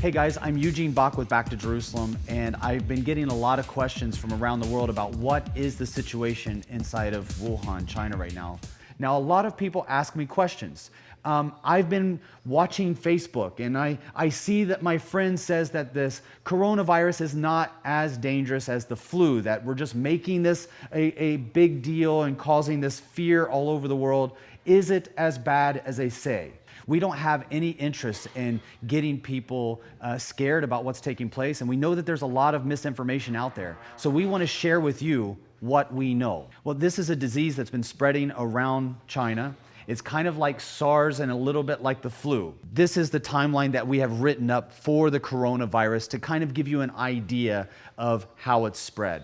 Hey guys, I'm Eugene Bach with Back to Jerusalem, and I've been getting a lot of questions from around the world about what is the situation inside of Wuhan, China right now. Now, a lot of people ask me questions. I've been watching Facebook, and I see that my friend says that this coronavirus is not as dangerous as the flu, that we're just making this a big deal and causing this fear all over the world. Is it as bad as they say? We don't have any interest in getting people scared about what's taking place, and we know that there's a lot of misinformation out there. So we want to share with you what we know. Well, this is a disease that's been spreading around China. It's kind of like SARS and a little bit like the flu. This is the timeline that we have written up for the coronavirus to kind of give you an idea of how it's spread.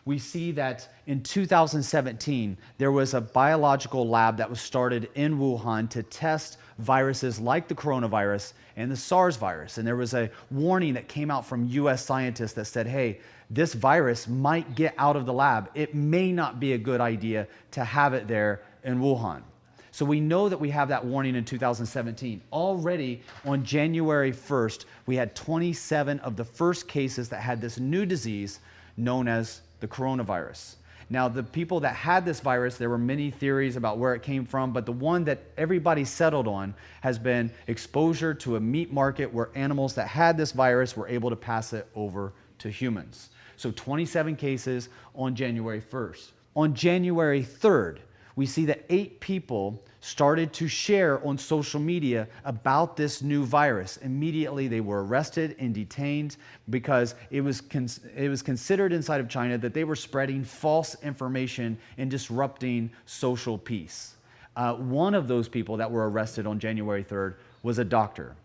We see that in 2017, there was a biological lab that was started in Wuhan to test viruses like the coronavirus and the SARS virus. And there was a warning that came out from US scientists that said, hey, this virus might get out of the lab. It may not be a good idea to have it there in Wuhan. So we know that we have that warning in 2017. Already on January 1st, we had 27 of the first cases that had this new disease known as the coronavirus. Now, the people that had this virus, there were many theories about where it came from, but the one that everybody settled on has been exposure to a meat market where animals that had this virus were able to pass it over to humans. So 27 cases on January 1st. On January 3rd, we see that 8 people started to share on social media about this new virus. Immediately, they were arrested and detained because it was considered inside of China that they were spreading false information and disrupting social peace. One of those people that were arrested on January 3rd was a doctor.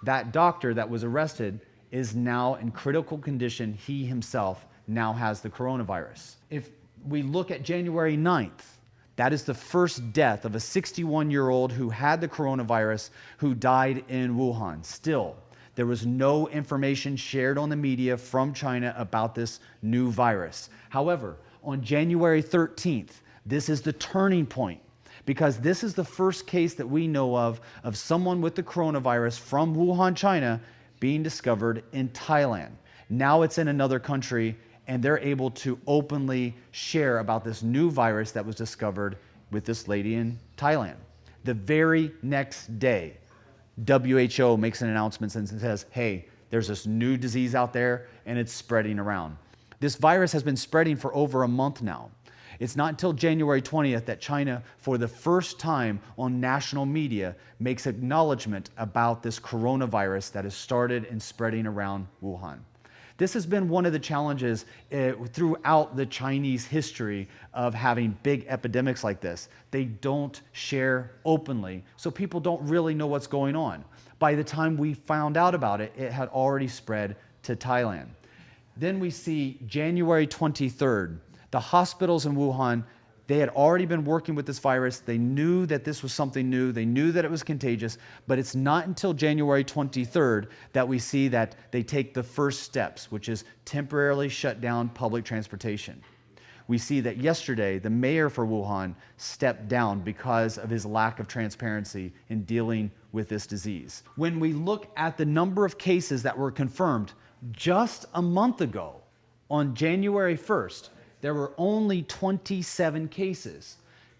That doctor that was arrested is now in critical condition. He himself now has the coronavirus. If we look at January 9th, that is the first death of a 61-year-old who had the coronavirus who died in Wuhan. Still, there was no information shared on the media from China about this new virus. However, on January 13th, this is the turning point because this is the first case that we know of someone with the coronavirus from Wuhan, China, being discovered in Thailand. Now it's in another country, and they're able to openly share about this new virus that was discovered with this lady in Thailand. The very next day, WHO makes an announcement and says, hey, there's this new disease out there and it's spreading around. This virus has been spreading for over a month now. It's not until January 20th that China, for the first time on national media, makes acknowledgement about this coronavirus that has started and spreading around Wuhan. This has been one of the challenges throughout the Chinese history of having big epidemics like this. They don't share openly, so people don't really know what's going on. By the time we found out about it, it had already spread to Thailand. Then we see January 23rd. The hospitals in Wuhan, they had already been working with this virus. They knew that this was something new. They knew that it was contagious, but it's not until January 23rd that we see that they take the first steps, which is temporarily shut down public transportation. We see that yesterday, the mayor for Wuhan stepped down because of his lack of transparency in dealing with this disease. When we look at the number of cases that were confirmed just a month ago, on January 1st, there were only 27 cases.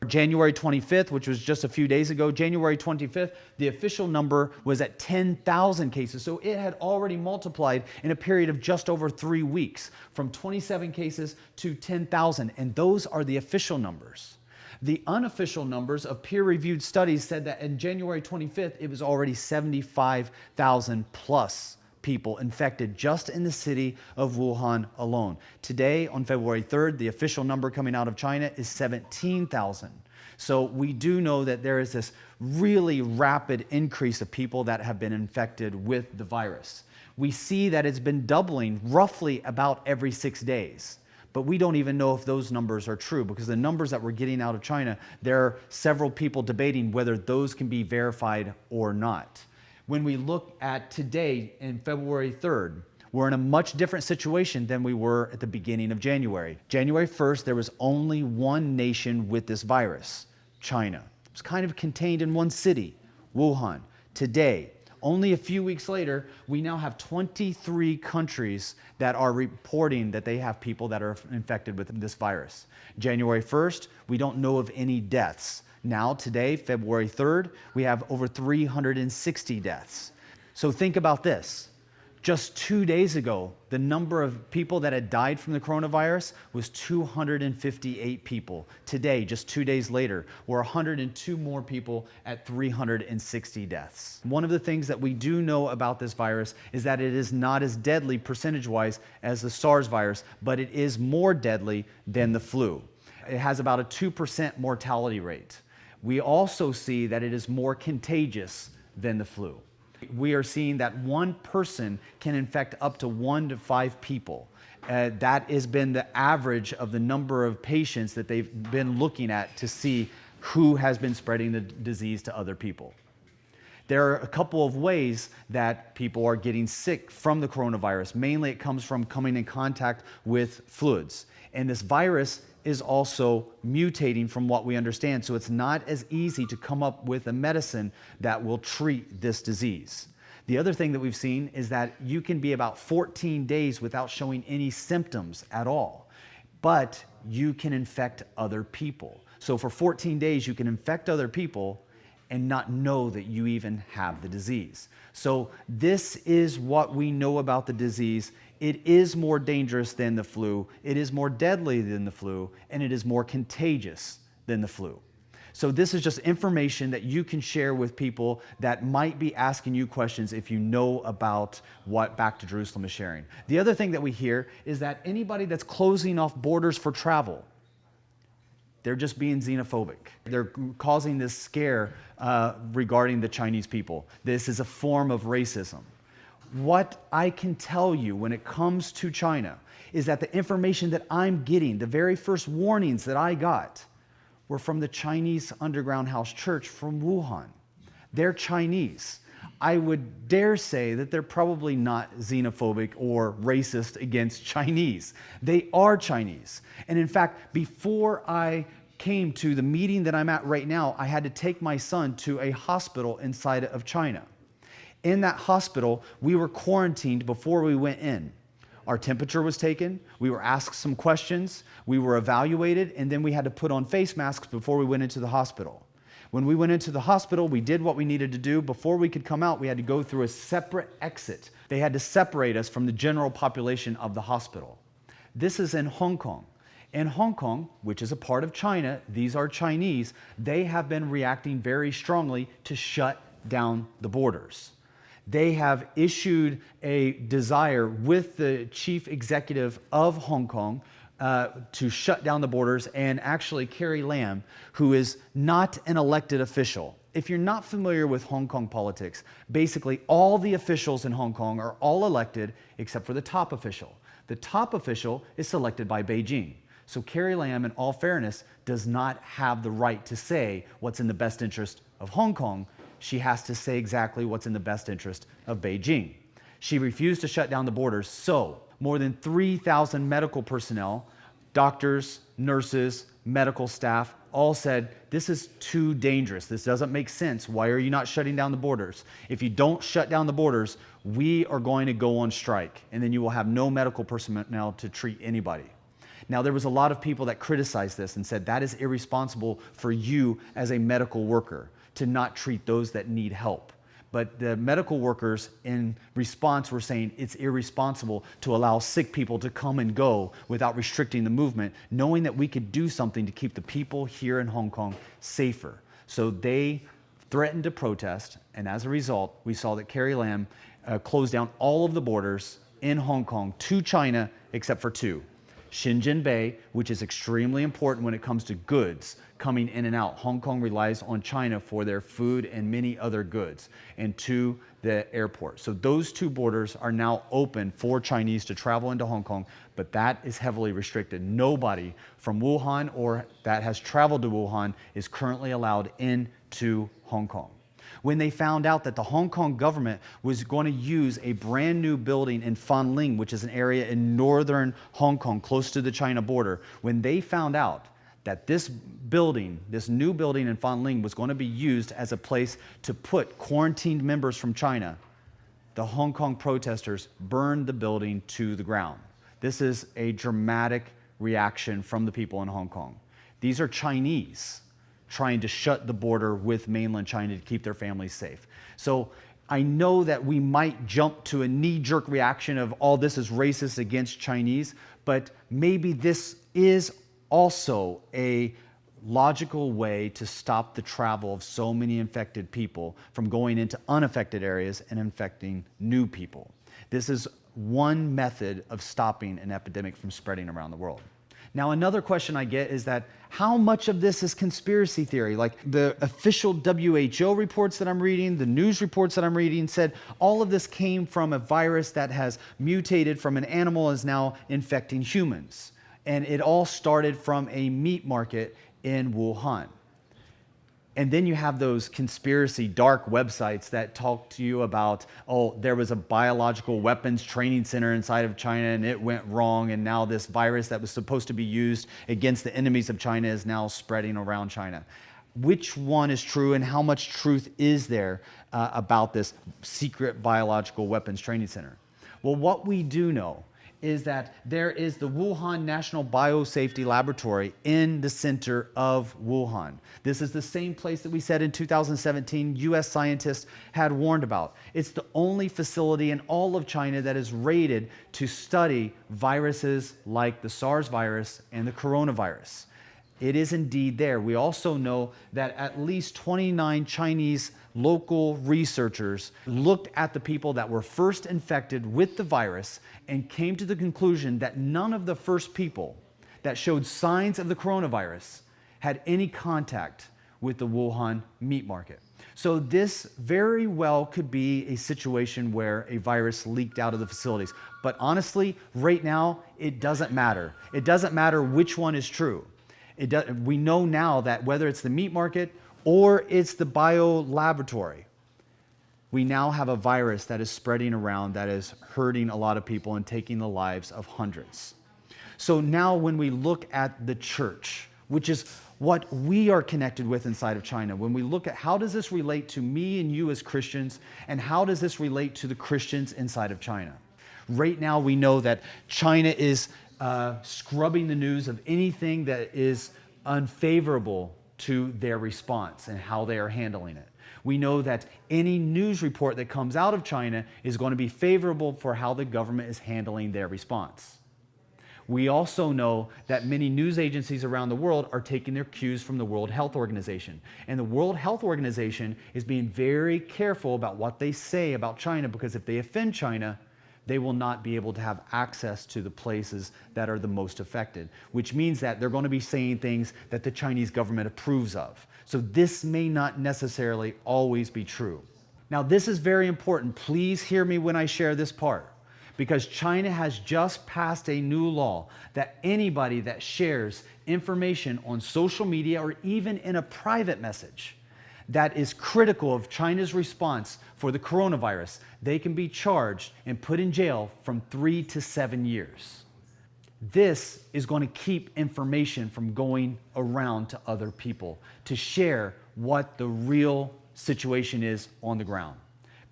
January 25th, which was just a few days ago, January 25th, the official number was at 10,000 cases. So it had already multiplied in a period of just over 3 weeks, from 27 cases to 10,000. And those are the official numbers. The unofficial numbers of peer-reviewed studies said that in January 25th, it was already 75,000 plus people infected just in the city of Wuhan alone. Today, on February 3rd, the official number coming out of China is 17,000. So we do know that there is this really rapid increase of people that have been infected with the virus. We see that it's been doubling roughly about every 6 days. But we don't even know if those numbers are true because the numbers that we're getting out of China, there are several people debating whether those can be verified or not. When we look at today, in February 3rd, we're in a much different situation than we were at the beginning of January. January 1st, there was only one nation with this virus, China. It was kind of contained in one city, Wuhan. Today, Only a few weeks later, we now have 23 countries that are reporting that they have people that are infected with this virus. January 1st, we don't know of any deaths. Now, today, February 3rd, we have over 360 deaths. So think about this. Just 2 days ago, the number of people that had died from the coronavirus was 258 people. Today, just 2 days later, we're 102 more people at 360 deaths. One of the things that we do know about this virus is that it is not as deadly percentage-wise as the SARS virus, but it is more deadly than the flu. It has about a 2% mortality rate. We also see that it is more contagious than the flu. We are seeing that one person can infect up to 1 to 5 people. That has been the average of the number of patients that they've been looking at to see who has been spreading the disease to other people. There are a couple of ways that people are getting sick from the coronavirus. Mainly it comes from coming in contact with fluids. And this virus is also mutating from what we understand. So it's not as easy to come up with a medicine that will treat this disease. The other thing that we've seen is that you can be about 14 days without showing any symptoms at all, but you can infect other people. So for 14 days, you can infect other people and not know that you even have the disease. So this is what we know about the disease. It is more dangerous than the flu, it is more deadly than the flu, and it is more contagious than the flu. So this is just information that you can share with people that might be asking you questions if you know about what Back to Jerusalem is sharing. The other thing that we hear is that anybody that's closing off borders for travel, they're just being xenophobic. They're causing this scare regarding the Chinese people. This is a form of racism. What I can tell you when it comes to China is that the information that I'm getting, the very first warnings that I got, were from the Chinese underground house church from Wuhan. They're Chinese. I would dare say that they're probably not xenophobic or racist against Chinese. They are Chinese. And in fact, before I came to the meeting that I'm at right now, I had to take my son to a hospital inside of China. In that hospital, we were quarantined before we went in. Our temperature was taken, we were asked some questions, we were evaluated, and then we had to put on face masks before we went into the hospital. When we went into the hospital, we did what we needed to do. Before we could come out, we had to go through a separate exit. They had to separate us from the general population of the hospital. This is in Hong Kong. In Hong Kong, which is a part of China, these are Chinese, they have been reacting very strongly to shut down the borders. They have issued a desire with the chief executive of Hong Kong to shut down the borders, and actually Carrie Lam, who is not an elected official. If you're not familiar with Hong Kong politics, basically all the officials in Hong Kong are all elected except for the top official. The top official is selected by Beijing. So Carrie Lam, in all fairness, does not have the right to say what's in the best interest of Hong Kong. She has to say exactly what's in the best interest of Beijing. She refused to shut down the borders, so more than 3,000 medical personnel, doctors, nurses, medical staff, all said, this is too dangerous. This doesn't make sense. Why are you not shutting down the borders? If you don't shut down the borders, we are going to go on strike, and then you will have no medical personnel to treat anybody. Now, there was a lot of people that criticized this and said that is irresponsible for you as a medical worker to not treat those that need help. But the medical workers in response were saying it's irresponsible to allow sick people to come and go without restricting the movement, knowing that we could do something to keep the people here in Hong Kong safer. So they threatened to protest, and as a result, we saw that Carrie Lam closed down all of the borders in Hong Kong to China except for 2. Shenzhen Bay, which is extremely important when it comes to goods coming in and out. Hong Kong relies on China for their food and many other goods, and 2, the airport. So those 2 borders are now open for Chinese to travel into Hong Kong, but that is heavily restricted. Nobody from Wuhan or that has traveled to Wuhan is currently allowed into Hong Kong. When they found out that the Hong Kong government was going to use a brand new building in Fanling, which is an area in northern Hong Kong close to the China border, when they found out that this building, this new building in Fanling, was going to be used as a place to put quarantined members from China, the Hong Kong protesters burned the building to the ground. This is a dramatic reaction from the people in Hong Kong. These are Chinese trying to shut the border with mainland China to keep their families safe. So I know that we might jump to a knee-jerk reaction of all this is racist against Chinese, but maybe this is also a logical way to stop the travel of so many infected people from going into unaffected areas and infecting new people. This is one method of stopping an epidemic from spreading around the world. Now, another question I get is that how much of this is conspiracy theory? Like the official WHO reports that I'm reading, the news reports that I'm reading said all of this came from a virus that has mutated from an animal and is now infecting humans. And it all started from a meat market in Wuhan. And then you have those conspiracy dark websites that talk to you about, oh, there was a biological weapons training center inside of China and it went wrong, and now this virus that was supposed to be used against the enemies of China is now spreading around China. Which one is true, and how much truth is there about this secret biological weapons training center? Well, what we do know is that there is the Wuhan National Biosafety Laboratory in the center of Wuhan. This is the same place that we said in 2017 US scientists had warned about. It's the only facility in all of China that is rated to study viruses like the SARS virus and the coronavirus. It is indeed there. We also know that at least 29 Chinese local researchers looked at the people that were first infected with the virus and came to the conclusion that none of the first people that showed signs of the coronavirus had any contact with the Wuhan meat market. So this very well could be a situation where a virus leaked out of the facilities. But honestly, right now, it doesn't matter. It doesn't matter which one is true. We know now that whether it's the meat market or it's the bio laboratory, we now have a virus that is spreading around that is hurting a lot of people and taking the lives of hundreds. So now when we look at the church, which is what we are connected with inside of China, when we look at how does this relate to me and you as Christians, and how does this relate to the Christians inside of China? Right now we know that China is scrubbing the news of anything that is unfavorable to their response and how they are handling it. We know that any news report that comes out of China is going to be favorable for how the government is handling their response. We also know that many news agencies around the world are taking their cues from the World Health Organization. And the World Health Organization is being very careful about what they say about China, because if they offend China, they will not be able to have access to the places that are the most affected, which means that they're going to be saying things that the Chinese government approves of. So this may not necessarily always be true. Now, this is very important. Please hear me when I share this part, because China has just passed a new law that anybody that shares information on social media or even in a private message that is critical of China's response for the coronavirus, they can be charged and put in jail from 3 to 7 years. This is going to keep information from going around to other people to share what the real situation is on the ground.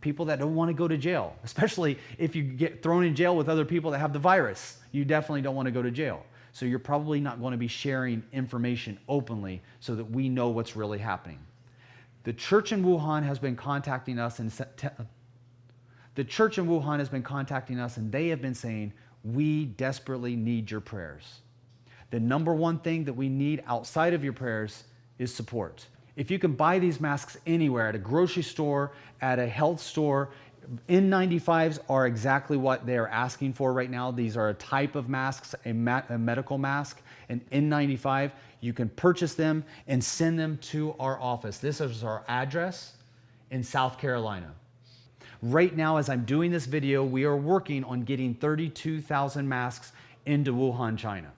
People that don't want to go to jail, especially if you get thrown in jail with other people that have the virus, you definitely don't want to go to jail. So you're probably not going to be sharing information openly so that we know what's really happening. The church in Wuhan has been contacting us and they have been saying, we desperately need your prayers. The number one thing that we need outside of your prayers is support. If you can buy these masks anywhere, at a grocery store, at a health store, N95s are exactly what they're asking for right now. These are a type of masks, a medical mask, an N95. You can purchase them and send them to our office. This is our address in South Carolina. Right now, as I'm doing this video, we are working on getting 32,000 masks into Wuhan, China.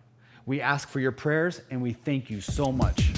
We ask for your prayers and we thank you so much.